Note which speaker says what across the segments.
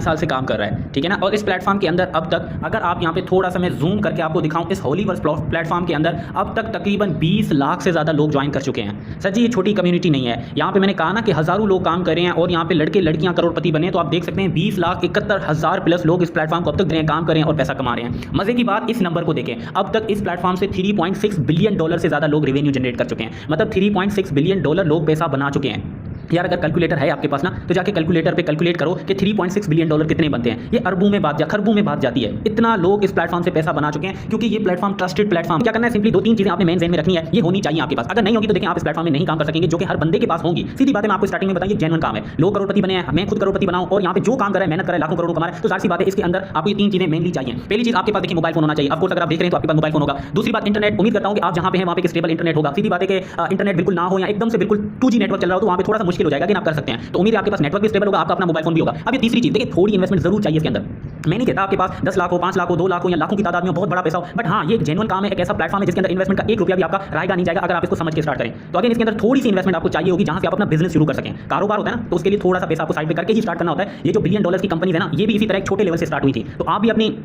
Speaker 1: साल से काम कर रहा है, ठीक है ना। और इस प्लेटफॉर्म के अंदर अब तक, अगर आप यहाँ पे थोड़ा सा मैं जूम करके आपको दिखाऊं, इस होलीवर्स प्लेटफॉर्म के अंदर अब तक तकरीबन 20 लाख से ज़्यादा लोग ज्वाइन कर चुके हैं। सर जी ये छोटी कम्युनिटी नहीं है। यहाँ पे मैंने कहा ना कि हज़ारों लोग काम कर रहे हैं और यहाँ पे लड़के लड़कियाँ करोड़पति बने, तो आप देख सकते हैं 20,71,000 प्लस लोग इस प्लेटफॉर्म को अब तक दे रहे हैं, काम कर रहे हैं और पैसा कमा रहे हैं। मजे की बात इस नंबर को देखें, अब तक इस प्लेटफॉर्म से $3.6 बिलियन से ज़्यादा लोग रेवेन्यू जनरेट कर चुके हैं, मतलब $3.6 बिलियन लोग पैसा बना चुके हैं। यार अगर कैलकुलेटर है आपके पास ना, तो जाके कैलकुलेटर पे कैलकुलेट करो कि $3.6 बिलियन कितने बनते हैं। ये अरबों में बात खरबों में बात जाती है। इतना लोग इस प्लेटफॉर्म से पैसा बना चुके हैं, क्योंकि ये प्लेटफॉर्म ट्रस्टेड प्लेटफॉर्म। क्या करना है, सिंपली 2-3 चीजें आपने मेन ज़हन में रखनी है, ये होनी चाहिए आपके पास। अगर नहीं होगी तो देखें आप इस प्लेटफॉर्म में नहीं काम कर सकेंगे, जो कि हर बंदे के पास होंगी। सीधी बात है, मैं आपको स्टार्टिंग में बताइए, जेन्युइन काम है। लोग करोड़पति बने हैं, मैं खुद करोड़पति बनाऊं, और यहाँ पे जो काम कर रहा है, मेहनत कर रहा है, लाखों करोड़ों कमा रहा है, तो जाहिर सी बात है इसके अंदर आपको ये 3 चीजें मेनली चाहिए। पहली चीज आपके पास देखिए मोबाइल फोन होना चाहिए। ऑफकोर्स अगर आप देख रहे हैं तो आपके पास मोबाइल फोन होगा। दूसरी बात इंटरनेट, उम्मीद करता हूं कि आप जहां पे हैं वहां पे स्टेबल इंटरनेट होगा। सीधी बात है कि इंटरनेट बिल्कुल ना हो या एकदम से बिल्कुल 2G नेटवर्क चल रहा हो तो वहां पे थोड़ा सा मुश्किल हो जाएगा, लेकिन आप कर सकते हैं। तो उम्मीद है आपके पास नेटवर्क भी स्टेबल होगा, आपका अपना मोबाइल फोन भी होगा। अब ये तीसरी चीज देखिए, थोड़ी इन्वेस्टमेंट जरूर चाहिए इसके अंदर। मैं नहीं कहता आपके पास 10 लाख हो, 5 लाख हो, 2 लाख हो या लाखों की तादाद में बहुत बड़ा पैसा हो, बट हाँ ये एक जेन्युइन काम है, एक ऐसा प्लेटफॉर्म है जिसके अंदर इन्वेस्टमेंट का 1 रुपया भी आपका रहेगा नहीं जाएगा अगर आप इसको समझ के स्टार्ट करें। तो अगेन इसके अंदर थोड़ी सी इन्वेस्टमेंट आपको चाहिए होगी, जहां से आप अपना बिजनेस शुरू कर सकें। कारोबार होता है ना, तो उसके लिए थोड़ा सा पैसा आपको साइड पे करके ही स्टार्ट करना होता है। ये जो $1 बिलियन की कंपनी है ना, ये भी इसी तरह एक छोटे लेवल से स्टार्ट हुई थी। तो आप भी अपनी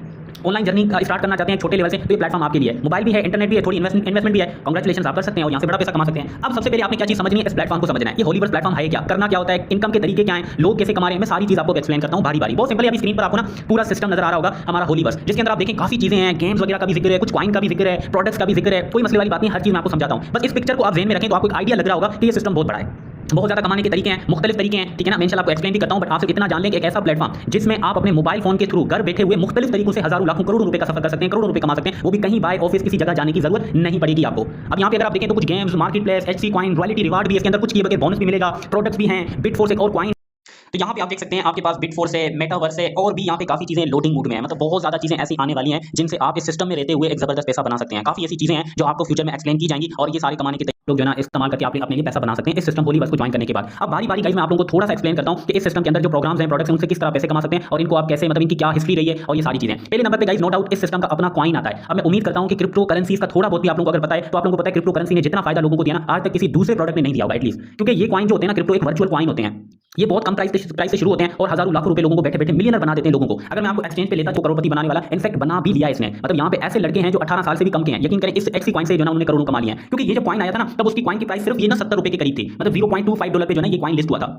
Speaker 1: ऑनलाइन जर्नी स्टार्ट करना चाहते हैं छोटे लेवल से, तो ये प्लेटफॉर्म आपके लिए है। मोबाइल भी है, इंटरनेट भी है, थोड़ी इन्वेस्टमेंट भी है, कांग्रेचुलेशन आप कर सकते हैं और यहाँ से बड़ा पैसा कमा सकते हैं। अब सबसे पहले आपने क्या चीज समझनी है, इस प्लेटफॉर्म को समझना है। ये होलीवर्स प्लेटफॉर्म है क्या, करना क्या होता है, इनकम के तरीके क्या हैं, लोग कैसे कमा रहे हैं, मैं सारी चीज आपको एक्सप्लेन करता हूं बारी बारी। बहुत सिंपल है, अभी स्क्रीन पर आपको ना पूरा सिस्टम नजर आ रहा होगा हमारा होलीवर्स, जिसके अंदर आप देखें काफी चीजें हैं, गेम्स वगैरह का भी जिक्र है, कुछ कॉइन का भी जिक्र है, प्रोडक्ट्स का भी जिक्र है। कोई मसले वाली बात नहीं, हर चीज मैं आपको समझाता हूं। बस इस पिक्चर को आप ज़हन में रखें तो आपको एक आइडिया लग रहा होगा कि ये सिस्टम बहुत बड़ा है। बहुत ज़्यादा कमाने के तरीके हैं, मुख्तलिफ तरीके हैं, ठीक है ना। मैं इंशाल्लाह आपको एक्सप्लेन भी करता हूं, बट आप सिर्फ इतना जान लें कि एक ऐसा प्लेटफॉर्म जिसमें आप अपने मोबाइल फोन के थ्रू घर बैठे हुए मुख्तलिफ तरीकों से हजारों लाखों करोड़ों रुपए का सफर कर सकते हैं, करोड़ों रुपए कमा सकते हैं, वो भी कहीं बाय ऑफिस किसी जगह जाने की जरूरत नहीं पड़ेगी आपको। अब यहाँ पे अगर आप देखें तो कुछ games, market place, HC coin, royalty reward भी इसके अंदर, कुछ किए बगैर बोनस भी मिलेगा, प्रोडक्ट्स भी हैं, बिटफोर्स एक और कॉइन। तो यहाँ पे आप देख सकते हैं आपके पास बिटफोर्स है, मेटावर्स है, और भी यहाँ पे काफी चीजें लोडिंग मूड में है। मतलब बहुत ज्यादा चीजें ऐसी आने वाली हैं जिनसे आप इस सिस्टम में रहते हुए एक जबरदस्त पैसा बना सकते हैं। काफी ऐसी चीजें हैं जो आपको फ्यूचर में एक्सप्लेन की जाएंगी, और ये सारे कमाने के लोग जो ना इस्तेमाल करके आप अपने लिए पैसा बना सकते हैं इस सिस्टम होलीवर्स को ज्वाइन करने के बाद। अब बारी बारी गाइस मैं आप लोगों को थोड़ा सा एक्सप्लेन करता हूं कि इस सिस्टम के अंदर जो प्रोग्राम्स हैं, प्रोडक्ट्स हैं, उनसे किस तरह पैसे कमा सकते हैं और इनको आप कैसे, मतलब इनकी क्या हिस्ट्री रही है और ये सारी चीजें। पहले नंबर पे गाइस नो डाउट इस सिस्टम का अपना कॉइन आता है। अब मैं उम्मीद करता हूं कि क्रिप्टो करेंसीज का थोड़ा बहुत भी आप लोगों को अगर पता है, तो आप लोगों को पता है क्रिप्टो करेंसी ने जितना फायदा लोगों को दिया ना, आज तक किसी दूसरे प्रोडक्ट ने नहीं दिया होगा एटलीस्ट। क्योंकि ये कॉइन जो होते हैं ना, क्रिप्टो एक वर्चुअल कॉइन होते हैं, ये बहुत कम प्राइस से शुरू होते हैं और हजारों लाखों रुपए लोगों को बैठे बैठे मिलियनर बना देते हैं लोगों को। अगर मैं आपको एक्सचेंज पे लेता तो करोड़पति बनाने वाला, इनफैक्ट बना भी लिया इसने। मतलब यहाँ पे ऐसे लड़के हैं जो 18 साल से भी कम के हैं, यकीन करें इस एक्सी कॉइन से जो ना उन्होंने करोड़ों कमा लिया है। क्योंकि ये जो कॉइन आया था ना, तब उसकी कॉइन की प्राइस सिर्फ ये ना $70 के करीब थी, मतलब $0.25 पे जो ना ये कॉइन लिस्ट हुआ था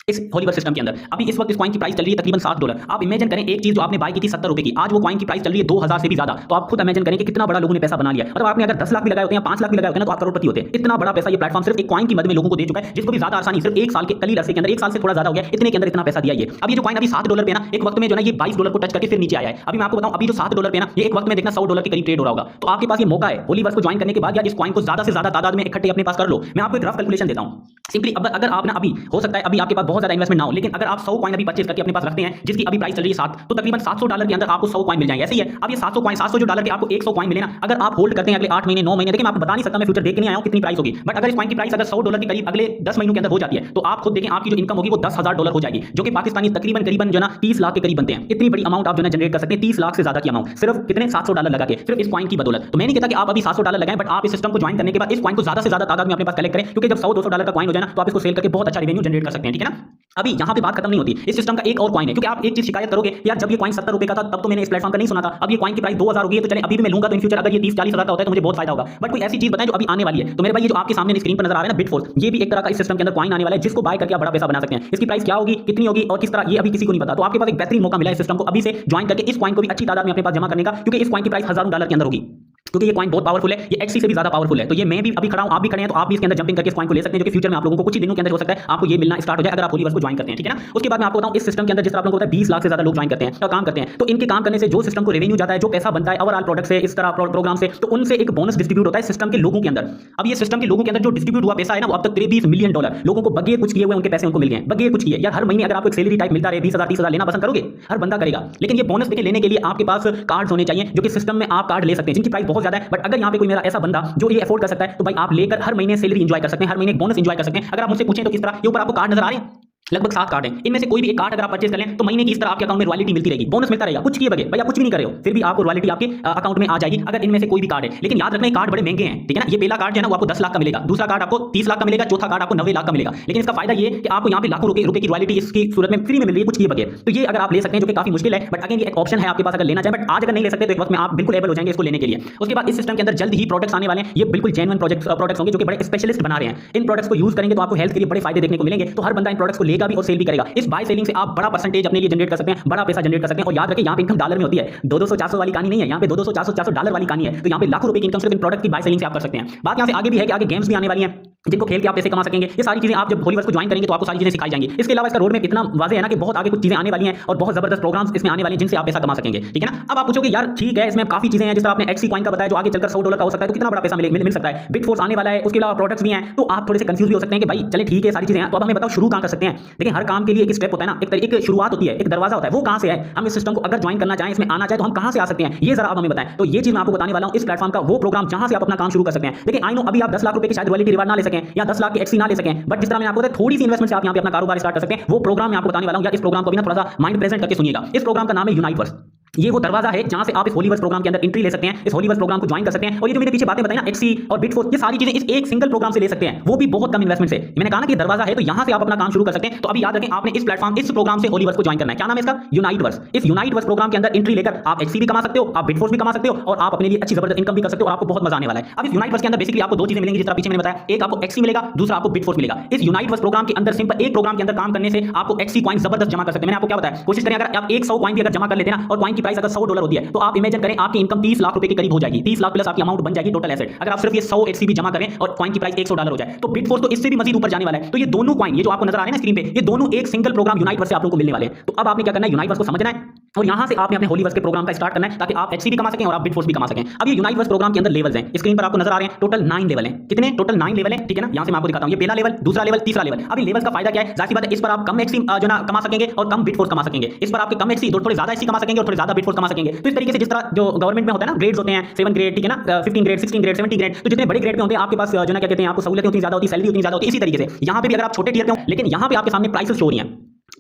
Speaker 1: इस होलीवर्स सिस्टम के अंदर। अभी इस वक्त इस कॉइन की प्राइस चल रही है तकरीबन $7। आप इमेजिन करें एक चीज जो आपने बाय की थी $70 की, आज वो कॉइन की प्राइस चल रही है 2000 से भी ज्यादा। तो आप खुद इमेजिन करें कि कितना बड़ा लोगों ने पैसा बना लिया। मतलब आपने अगर 10 लाख भी लगाए होते हैं, 5 लाख भी लगाए होते हैं ना, तो आप करोड़पति होते हैं। इतना बड़ा पैसा ये प्लेटफॉर्म सिर्फ एक कॉइन की मदद में लोगों को दे चुका है, जिसको भी ज्यादा आसानी सिर्फ 1 साल के कलील अरसे के अंदर, 1 साल से थोड़ा ज्यादा हो गया, इतने के अंदर इतना पैसा दिया ये। अब ये जो कॉइन अभी $7 पे ना, एक वक्त में जो ना ये $22 को टच करके फिर नीचे आया है। अभी मैं आपको बताऊं, अभी जो $7 पे ना, ये एक वक्त में देखना $100 के करीब ट्रेड हो रहा होगा। तो आपके पास ये मौका है होलीवर्स को ज्वाइन करने के बाद, या इस कॉइन को ज्यादा से ज्यादा तादाद में इकट्ठे अपने पास कर लो। मैं आपको एक रफ कैलकुलेशन देता हूं। सिंपली अगर आप ना अभी हो सकता है अभी आपके पास बहुत ज्यादा इन्वेस्टमेंट ना हो, लेकिन अगर आप 100 कॉइन अभी परचेज करके अपने पास रखते हैं, जिसकी अभी प्राइस चल रही है 7, तो तकरीबन $700 के अंदर आपको 100 कॉइन मिल जाएंगे। ऐसे ही है। अब ये 700 जो डॉलर के आपको 100 कॉइन मिले ना, अगर आप होल्ड करते हैं अगले 8 महीने 9 महीने, देखिए मैं आपको बता नहीं सकता, मैं फ्यूचर देख के नहीं आया हूं कितनी प्राइस होगी, बट अगर इस कॉइन की प्राइस अगर $100 के करीब अगले 10 महीनों के अंदर हो जाती है, तो आप खुद देखें आपकी जो इनकम होगी वो $10,000 हो जाएगी, जो कि पाकिस्तानी तकरीबन जो ना 30 लाख के करीब बनते हैं। इतनी बड़ी अमाउंट आप जो ना जनरेट कर सकते हैं, 30 लाख से ज्यादा की अमाउंट सिर्फ कितने $700 लगा के, सिर्फ इस कॉइन की बदौलत। तो मैं नहीं कहता कि आप अभी $700 लगाएं, बट आप इस सिस्टम को ज्वाइन करने के बाद इस कॉइन को ज्यादा से ज्यादा तादाद में अपने पास कलेक्ट करें, क्योंकि जब $100-200 का कॉइन हो जाए ना, तो आप इसको सेल करके बहुत अच्छा रेवेन्यू जनरेट कर सकते हैं, ठीक है ना। अभी यहाँ पे बात खत्म नहीं होती, इस सिस्टम का एक और कॉइन है, क्योंकि आप एक चीज शिकायत करोगे यार, जब ये कॉइन $70 का था तब तो मैंने इस प्लेटफॉर्म का नहीं सुना था, अब ये कॉइन की प्राइस 2000 हो गई है, तो चले अभी भी मैं लूंगा, तो इन फ्यूचर अगर ये 30-40 हजार का होता है तो मुझे बहुत फायदा होगा। बट कोई ऐसी चीज बताएं जो अभी आने वाली है। तो मेरे भाई ये जो आपके सामने स्क्रीन पर नजर आ रहा है ना, बिटफोर्स, ये भी एक तरह का इस सिस्टम के अंदर कॉइन आने वाला है, जिसको बाय करके आप बड़ा पैसा बना सकते हैं। इसकी प्राइस क्या होगी, कितनी होगी और किस तरह, ये अभी किसी को नहीं पता। तो आपके पास एक बेहतरीन मौका मिला है इस सिस्टम को अभी से ज्वाइन करके इस कॉइन को भी अच्छी तादाद में अपने पास जमा करने का, क्योंकि इस कॉइन की प्राइस $1000 के अंदर होगी, क्योंकि ये कॉइन बहुत पावरफुल है, ये एक्सी से भी ज्यादा पावरफुल है। तो ये मैं भी अभी खड़ा हूं, आप भी खड़े हैं, तो आप भी इसके अंदर जंपिंग करके इस कॉइन को ले सकते हैं, जो कि फ्यूचर में आप लोगों को कुछ ही दिनों के अंदर हो सकता है आपको ये मिलना स्टार्ट हो जाए अगर आप होलीवर्स को ज्वाइन करते हैं, ठीक है ना। उसके बाद मैं आपको बताऊं इस सिस्टम के अंदर जिस तरह आप लोगों को पता है 20 लाख से ज्यादा लोग ज्वाइन करते हैं या काम करते हैं, तो इनके काम करने से जो सिस्टम को रेवेन्यू जाता है, जो पैसा बनता है ओवरऑल प्रोडक्ट से, इस तरह प्रोग्राम से, तो उनसे एक बोनस डिस्ट्रीब्यूट होता है सिस्टम के लोगों के अंदर। अब ये सिस्टम के लोगों के अंदर जो डिस्ट्रीब्यूट हुआ पैसा है ना, वो अब तक $23 मिलियन लोगों को बगैर कुछ किए हुए उनके पैसे उनको मिल गए, बगैर कुछ किए। यार हर महीने अगर आपको एक सैलरी टाइप मिलता रहे 20,000-30,000 लेना पसंद करोगे? हर बंदा करेगा। लेकिन ये बोनस देखिए लेने के लिए आपके पास कार्ड्स होने चाहिए, जो कि सिस्टम में आप कार्ड ले सकते हैं जिनकी प्राइस बहुत ज्यादा है। बट अगर यहाँ पे कोई मेरा ऐसा बंदा जो ये अफोर्ड कर सकता है, तो भाई आप लेकर हर महीने सैलरी एंजॉय कर सकते हैं, हर महीने एक बोनस एंजॉय कर सकते हैं। अगर आप मुझसे पूछें तो किस तरह, ये ऊपर आपको कार्ड नजर आ रहे हैं, लगभग 7 कार्ड हैं। इनमें से कोई भी एक कार्ड अगर आप परचेज कर लें तो महीने की इस तरह आपके अकाउंट में रॉयल्टी मिलती रहेगी, बोनस मिलता रहेगा, कुछ किए बगैर। भाई आप कुछ भी नहीं कर रहे हो फिर भी आपको रॉयल्टी आपके अकाउंट में आ जाएगी अगर इनमें से कोई भी कार्ड है। लेकिन याद रखना कार्ड बड़े महंगे हैं, ठीक है ना। ये पहला कार्ड जो है ना वो आपको 10 लाख का मिलेगा, दूसरा कार्ड आपको 30 लाख का मिलेगा, चौथा कार्ड आपको 90 लाख का मिलेगा। लेकिन इसका फायदा ये कि आपको यहाँ पे लाखों रुपए की रॉयल्टी इसकी सूरत में फ्री में मिल रही है, कुछ किए बगैर। तो ये अगर आप ले सकते हैं जो कि काफी मुश्किल है, बट अगेन ये एक ऑप्शन है आपके पास अगर लेना चाहे। बट आज अगर नहीं ले सकते तो एक वक्त में आप बिल्कुल एबल हो जाएंगे इसको लेने के लिए। उसके बाद इस सिस्टम के अंदर जल्द ही प्रोडक्ट्स आने वाले हैं, ये बिल्कुल जेन्युइन प्रोडक्ट्स होंगे जो कि बड़े स्पेशलिस्ट बना रहे हैं। इन प्रोडक्ट्स को यूज करेंगे तो आपको हेल्थ के लिए बड़े फायदे देखने को मिलेंगे। तो हर बंदा इन प्रोडक्ट्स को लेगा भी और सेल भी करेगा। इस बाय सेलिंग से आप बड़ा परसेंटेज अपने लिए जनरेट कर सकते हैं, बड़ा पैसा जनरेट कर सकते हैं। और याद रखें यहाँ पे इनकम डॉलर में होती है, 200-400 वाली कहानी नहीं है। यहाँ पे 200-400 डॉलर वाली कहानी है। तो यहाँ पे लाखों रुपए की इनकम सिर्फ इन प्रोडक्ट की बाय सेलिंग से आप कर सकते हैं। बात यहाँ से आगे भी है कि आगे गेम्स भी आने वाली हैं जिनको खेल के आप पैसे कमा सकेंगे। ये सारी चीजें आप जब होलीवर्स को ज्वाइन करेंगे तो आपको सारी चीजें सिखाई जाएंगी। इसके अलावा इसका रोड में इतना वाज़ेह है ना कि बहुत आगे कुछ चीजें आने वाली हैं और बहुत जबरदस्त प्रोग्राम्स इसमें आने वाले हैं जिनसे आप पैसा कमा सकेंगे, ठीक है ना। अब आप पूछोगे यार ठीक है इसमें काफी चीजें हैं, जिस तरह आपने एक्सी कॉइन का बताया जो आगे चलकर $100 का हो सकता है, तो कितना बड़ा पैसा मिल सकता है। बिटफोर्स आने वाला है, उसके अलावा प्रोडक्ट्स भी हैं। तो आप थोड़े से कंफ्यूज भी हो सकते हैं कि भाई चले ठीक है सारी चीजें हैं, तो अब हमें बताओ शुरू कहां कर सकते हैं। देखिए हर काम के लिए एक स्टेप होता है ना, एक शुरुआत होती है, एक दरवाजा होता है, वो कहां से है। हम इस सिस्टम को अगर ज्वाइन करना चाहें, इसमें आना चाहे तो हम कहां से आ सकते हैं, ये जरा आप हमें बताएं। तो ये चीज मैं आपको बताने वाला हूं, इस प्लेटफॉर्म का वो प्रोग्राम जहां से आप अपना काम शुरू कर सकते हैं। देखिए आई नो अभी आप 10 लाख रुपए की शायद रॉयल्टी रिवार्ड ना ले सकें या 10 लाख की एक्सी ना ले सकें, बट जिस तरह मैंने आपको बताया थोड़ी सी इन्वेस्टमेंट से आप यहां पे अपना कारोबार स्टार्ट कर सकते हैं। वो प्रोग्राम मैं आपको बताने वाला हूं, या इस प्रोग्राम को भी ना थोड़ा सा माइंड प्रेजेंट करके सुनिएगा। इस प्रोग्राम का नाम है यूनाइटवर्स। ये वो दरवाजा है जहां से आप इस होलीवर्स प्रोग्राम के अंदर एंट्री ले सकते हैं, इस होलीवर्स प्रोग्राम को ज्वाइन कर सकते हैं। और ये जो मैंने पीछे बातें बताई ना एक्सी और बिटफोर्स, ये सारी चीजें इस एक सिंगल प्रोग्राम से ले सकते हैं, वो भी बहुत कम इन्वेस्टमेंट से। मैंने कहा ना कि दरवाजा है तो यहां से आप अपना काम शुरू कर सकते हैं। तो अभी याद रखें आपने इस प्लेटफॉर्म इस प्रोग्राम से होलीवर्स को ज्वाइन करना है। क्या नाम है इसका? यूनाइटवर्स। इस यूनाइटवर्स प्रोग्राम के अंदर एंट्री लेकर आप एक्सी भी कमा सकते हो, आप बिटफोर्स भी कमा सकते हो और आप अपने लिए अच्छी जबरदस्त इनकम भी कर सकते हो और आपको बहुत मजा आने वाला है। अब इस यूनाइटवर्स के अंदर बेसिकली आपको दो चीजें मिलेंगी जिस तरह पीछे मैंने बताया, एक आपको एक्सी मिलेगा, दूसरा आपको बिटफोर्स मिलेगा। इस यूनाइटवर्स प्रोग्राम के अंदर सिंपल एक प्रोग्राम के अंदर काम करने से आपको एक्सी कॉइन जबरदस्त जमा कर सकते हैं। मैंने आपको क्या बताया, कोशिश करें अगर आप 100 कॉइन भी अगर जमा कर लेते हैं ना, और कॉइन की प्राइस अगर $100 होती है, तो आप इमेजिन करें आपकी इनकम 30 लाख रुपए के करीब हो जाएगी। 30 लाख प्लस आपकी अमाउंट बन जाएगी टोटल एसेट, अगर आप सिर्फ ये 100 एक्सी भी जमा करें और कॉइन की प्राइस $100 हो जाए। तो बिटफोर्स तो इससे भी मजीद ऊपर जाने वाला है। तो ये दोनों कॉइन, ये जो आपको नजर आ रहे हैं ना स्क्रीन पे, ये दोनों एक सिंगल प्रोग्राम यूनाइटवर्स से आप लोगों को मिलने वाले हैं। तो अब आपने क्या करना है, यूनाइटवर्स को समझना है और यहां से आपने अपने होलीवर्स के प्रोग्राम का स्टार्ट करना है ताकि आप एक्सी भी कमा सकें और आप बिटफोर्स भी कमा सकें। अब ये यूनाइटवर्स प्रोग्राम के अंदर लेवल्स हैं, स्क्रीन पर आपको नजर आ रहे हैं। टोटल 9 लेवल हैं। कितने? टोटल 9 लेवल हैं, ठीक है ना। यहां से मैं आपको दिखाता हूं, ये पहला लेवल, दूसरा लेवल, तीसरा लेवल। अब इन लेवल्स का फायदा क्या है? जाहिर सी बात है इस पर आप कम एक्सी जो ना कमा सकेंगे और कम बिटफोर्स कमा सकेंगे। इस पर आपके कम एक्सी थोड़े ज्यादा एक्सी कमा सकेंगे और थोड़े ज्यादा बिटफोर्स कमा सकेंगे। तो इस तरीके से जिस तरह जो गवर्नमेंट में होता है ना, ग्रेड्स होते हैं, 7 ग्रेड, ठीक है ना, 15 ग्रेड, 16 ग्रेड, 70 ग्रेड, तो जितने बड़े ग्रेड पे होते हैं आपके पास जो ना क्या कहते हैं, आपको सहूलियतें उतनी ज्यादा होती है, सैलरी उतनी ज्यादा होती है। इसी तरीके से यहां पे भी अगर आप छोटे टियर पे हो, लेकिन यहां पे आपके सामने प्राइसेस शो हो रही हैं,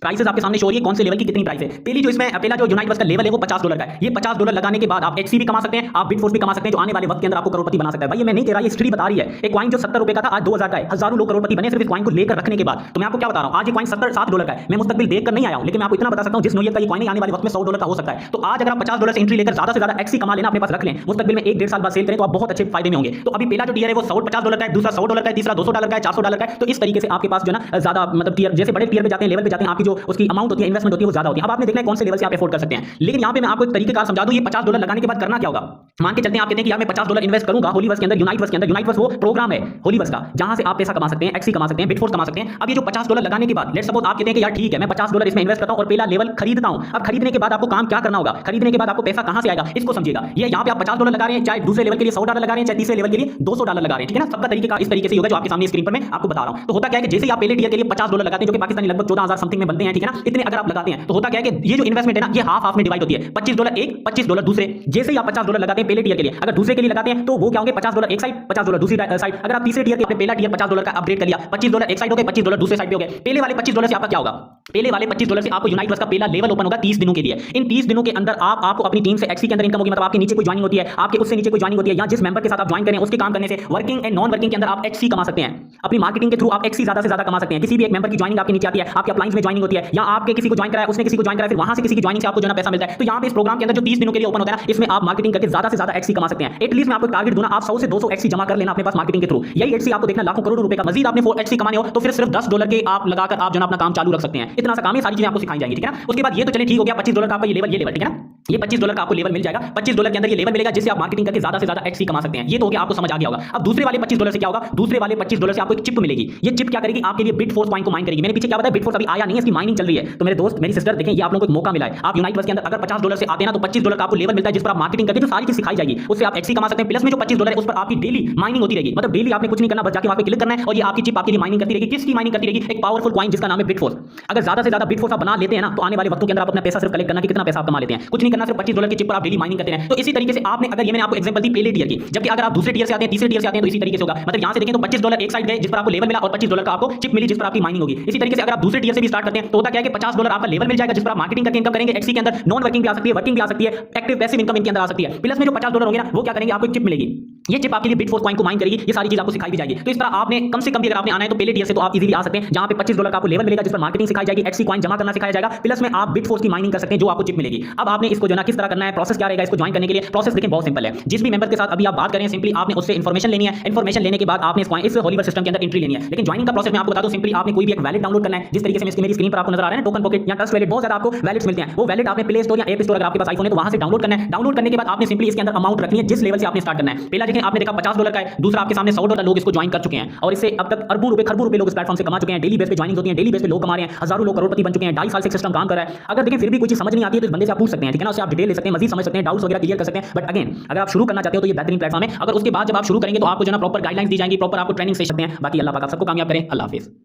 Speaker 1: प्राइसेस आपके सामने शो हो रही है, कौन से लेवल की कितनी प्राइस है। पहली जो इसमें पहला जो यूनाइटवर्स का लेवल है वो $50 का है। ये $50 लगाने के बाद आप एक्सी भी कमा सकते हैं, आप बिटफोर्स भी कमा सकते हैं, जो आने वाले वक्त के अंदर आपको करोड़पति बना सकता है। भाई ये मैं नहीं कह रहा, ये हिस्ट्री बता रही है। एक कॉइन जो $70 का था आज $2000 का है, हजारों लोग करोड़पति बने सिर्फ इस कॉइन को लेकर रखने के बाद। तो मैं आपको क्या बता रहा हूं, आज ये कॉइन $7 का है। मैं मुस्तकबिल देखकर नहीं आया हूं, लेकिन मैं आपको इतना बता सकता हूं जिस नोयत का ये कॉइन आने वाले वक्त में $100 का हो सकता है। तो आज अगर आप $50 से एंट्री लेकर ज्यादा से ज्यादा एक्सी कमा लेना, अपने पास रख लें, मुस्तकबिल में 1-1.5 साल बाद सेल करें तो आप बहुत अच्छे फायदे में होंगे। तो अभी पहला जो टियर है वो $50 का है, दूसरा $100 का है, तीसरा $200 का है, $400 का है। तो इस तरीके से आपके पास जो ना ज्यादा मतलब टियर, जैसे बड़े टियर पे जाते हैं, लेवल पे जाते हैं, आपकी जो उसकी अमाउंट होती है, इन्वेस्टमेंट होती है, वो ज्यादा होती है। अब आपने देखना है कौन से लेवल से आप अफोर्ड कर सकते हैं। लेकिन यहां पे मैं आपको एक तरीकेकार समझा दूं, ये $50 लगाने के बाद करना क्या होगा। मान के चलते हैं आप कहते हैं कि यार मैं $50 इन्वेस्ट करूंगा होलीवर्स के अंदर, यूनाइटवर्स के अंदर। यूनाइटवर्स वो प्रोग्राम है होलीवर्स का जहां से आप पैसा कमा सकते हैं, एक्सी कमा सकते हैं, बिटफोर्स कमा सकते हैं। अब ये जो $50 लगाने के बाद लेट्स सपोज आप कहते हैं कि यार ठीक है मैं $50 इसमें इन्वेस्ट करता हूं और पहला लेवल खरीदता हूं। अब खरीदने के बाद आपको काम क्या करना होगा, खरीदने के बाद आपको पैसा कहां से आएगा इसको समझिएगा। ये यहां पे आप $50 लगा रहे हैं, चाहे दूसरे लेवल के लिए $100 लगा रहे हैं, चाहे तीसरे लेवल के लिए $200 लगा रहे हैं, ठीक है ना। सबका तरीके का इस तरीके से होगा जो आपके सामने स्क्रीन पर मैं आपको बता रहा हूं। तो होता क्या है कि जैसे ही आप पहले टियर के लिए $50 लगाते हैं, जो कि पाकिस्तानी लगभग 14,000 समथिंग में बनते हैं, ठीक है ना, इतने अगर आप लगाते हैं तो होता क्या है कि ये जो इन्वेस्टमेंट है ना, ये हाफ में डिवाइड होती है। $25 एक, $25 दूसरे। जैसे ही आप $50 लगाते हैं पहले टियर के लिए, अगर दूसरे के लिए लगाते हैं तो वो क्या होंगे, $50 एक साइड, $50 दूसरी साइड। अगर आप तीसरे टियर के अपने पहला टियर $50 का अपग्रेड कर लिया, $25 एक साइड हो गए, $25 दूसरे साइड पे हो गए। पहले वाले $25 से आपका क्या होगा, पहले वाले $25 से आपको यूनाइटवर्स का पहला लेवल ओपन होगा 30 दिनों के लिए। इन 30 दिनों के अंदर आपको अपनी टीम से एक्सी के अंदर इनकम होगी, मतलब आपके नीचे कोई ज्वाइनिंग होती है, आपके उससे नीचे कोई ज्वाइनिंग होती है, या जिस मेंबर के साथ आप ज्वाइन करें उसके काम करने से वर्किंग एंड नॉन वर्किंग के अंदर आप एक्सी कमा सकते हैं। अपनी मार्केटिंग के थ्रू आप एक्सी ज्यादा से ज्यादा कमा सकते हैं। किसी भी एक मेंबर की ज्वाइनिंग आपके नीचे आती है, आपके अपलाइंस में ज्वाइनिंग होती है, या आपके किसी को ज्वाइन कराया, उसने किसी को ज्वाइन कराया, फिर वहां से किसी की ज्वाइनिंग से आपको जो ना पैसा मिलता है। तो यहां पे इस प्रोग्राम के अंदर जो 30 दिनों के लिए ओपन होता है ना, इसमें आप मार्केटिंग करके ज्यादा से ज्यादा एक्सी कमा सकते हैं। एटलीस्ट मैं आपको टारगेट दूंगा, आप 100 से 200 एक्सी जमा कर लेना अपने पास मार्केटिंग के थ्रू। यही एक्सी आपको देखना लाखों करोड़ों रुपए का। मजीद आपने 4 एक्सी कमाने हो तो फिर सिर्फ $10 के आप लगाकर आप जो ना अपना काम चालू रख सकते हैं। इतना सा काम है, सारी चीजें आपको सिखाई जाएंगी, ठीक है ना। उसके बाद ये तो चले ठीक हो गया, $25 का आपका ये लेवल, ठीक है ना। ये $25 का आपको लेवल मिल जाएगा। $25 के अंदर ये लेवल मिलेगा जिससे आप मार्केटिंग करके ज्यादा से ज्यादा एक्सी कमा सकते हैं। ये तो हो गया, आपको समझ आ गया होगा। अब दूसरे वाले $25 से क्या होगा, दूसरे वाले $25 से आपको एक चिप मिलेगी। ये चिप क्या करेगी, आपके लिए बिटफोर्स कॉइन को माइन करेगी। मैंने पीछे क्या बताया, बिटफोर्स अभी आया नहीं है, इसकी माइनिंग चल रही है। तो मेरे दोस्त मेरी सिस्टर देखें, ये आप लोगों को मौका मिला है। आप यूनाइटवर्स के अंदर अगर $50 से आते हैं ना, तो $25 का आपको लेवल मिलता है, जिस पर आप मार्केटिंग करके जो सारी चीज सिखाई जाएगी उससे आप एक्सी कमा सकते हैं। प्लस में जो $25 है उस पर आपकी डेली माइनिंग होती रहेगी। मतलब डेली आपने कुछ नहीं करना, बस जाके वहां पे क्लिक करना है और ये आपकी चिप आपके लिए माइनिंग करती रहेगी। किसकी माइनिंग करती रहेगी? एक पावरफुल कॉइन जिसका नाम है बिटफोर्स। अगर ज्यादा से ज्यादा बिटफोर्स आप बना लेते हैं ना, तो आने वाले वक्तों के अंदर आप अपना पैसा सिर्फ कलेक्ट करना कि कितना पैसा आप कमा लेते हैं। कुछ नहीं करना, सिर्फ $25 की चिप पर आप डेली माइनिंग करते हैं। तो इसी तरीके से आपने, अगर ये मैंने आपको एग्जांपल दी पहले टियर की, जबकि अगर आप दूसरे टियर से आते हैं, तीसरे टियर से आते हैं, तो इसी तरीके से होगा। मतलब यहां से देखें तो $25 एक साइड गए जिस पर आपको लेवल मिला, और $25 का आपको चिप मिली जिस पर आपकी माइनिंग होगी। इसी तरीके से अगर आप दूसरे टियर से भी स्टार्ट करते हैं तो होता क्या है कि $50 आपका लेवल मिल जाएगा, जिस पर आप मार्केटिंग करके इनकम करेंगे। एक्सी के अंदर नॉन वर्किंग भी आ सकती है, वर्किंग भी आ सकती है, एक्टिव पैसिव इनकम इनके अंदर आ सकती है। प्लस में जो $50 होंगे ना, वो क्या करेंगे, आपको एक चिप मिलेगी। ये चिप आपके लिए बिटफोर्स कॉइन को माइन करेगी। ये सारी चीज आपको सिखाई भी जाएगी। तो इस तरह आपने कम से कम भी अगर आपने आना है तो पहले टियर से तो आप इजीली आ सकते हैं, जहां पे $25 का आपको लेवल मिलेगा, जिस पर मार्केटिंग सिखाई जाएगी, एक्सी कॉइन जमा करना सिखाया जाएगा। प्लस में आप बिटफोर्स की माइनिंग कर सकते हैं, जो आपको चिप मिलेगी। अब आपने इसको जो ना किस तरह करना है, प्रोसेस क्या रहेगा इसको ज्वाइन करने के लिए? प्रोसेस देखें बहुत सिंपल है। जिस भी मेंबर के साथ अभी आप बात करें, सिंपली आपने उससे इन्फॉर्मेशन लेनी है। इन्फॉर्मेशन लेने के बाद आपने इस हॉलीवर्स सिस्टम के अंदर एंट्री लेनी है। लेकिन ज्वाइनिंग का प्रोसेस मैं आपको बता दूं, सिंपली आपने कोई भी एक वैलेट डाउनलोड करना है। जिस तरीके से मेरी स्क्रीन पर आपको नजर आ रहा है ना, टोकन पॉकेट या ट्रस्ट वैलेट, बहुत ज्यादा आपको वैलेट्स मिलते हैं। वो वैलेट आपने प्ले स्टोर या ऐप स्टोर, अगर आपके पास आईफोन है तो वहां से डाउनलोड करना है। डाउनलोड करने के बाद आपने सिंपली इसके अंदर अमाउंट रखनी है, जिस लेवल से आपने स्टार्ट करना है। पहला देखें, आपने देखा $50 का है, दूसरा आपके सामने $100 लोग इसको ज्वाइन कर चुके हैं, और इससे अब तक अरबों रुपए खरबों रुपए लोग इस प्लेटफॉर्म से कमा चुके हैं। डेली बेस पे ज्वाइनिंग होती है, डेली बेस पे लोग कमा रहे हैं, हजारों लोग करोड़पति बन चुके हैं। 2.5 साल से सिस्टम काम कर रहा है। अगर देखें फिर भी कोई चीज समझ नहीं आती है तो इस बंदे से आप पूछ सकते हैं, ठीक है ना, उससे आप डिटेल ले सकते हैं, मजीद समझ सकते हैं, डाउट्स वगैरह क्लियर कर सकते हैं। बट अगेन, अगर आप शुरू करना चाहते हो तो ये बेहतरीन प्लेटफॉर्म है। अगर उसके बाद जब आप शुरू करेंगे तो आपको जो ना प्रॉपर गाइडलाइंस दी जाएंगी, प्रॉपर आपको ट्रेनिंग से सकते हैं। बाकी अल्लाह पाक आप सबको कामयाब करें। अल्लाह हाफिज़।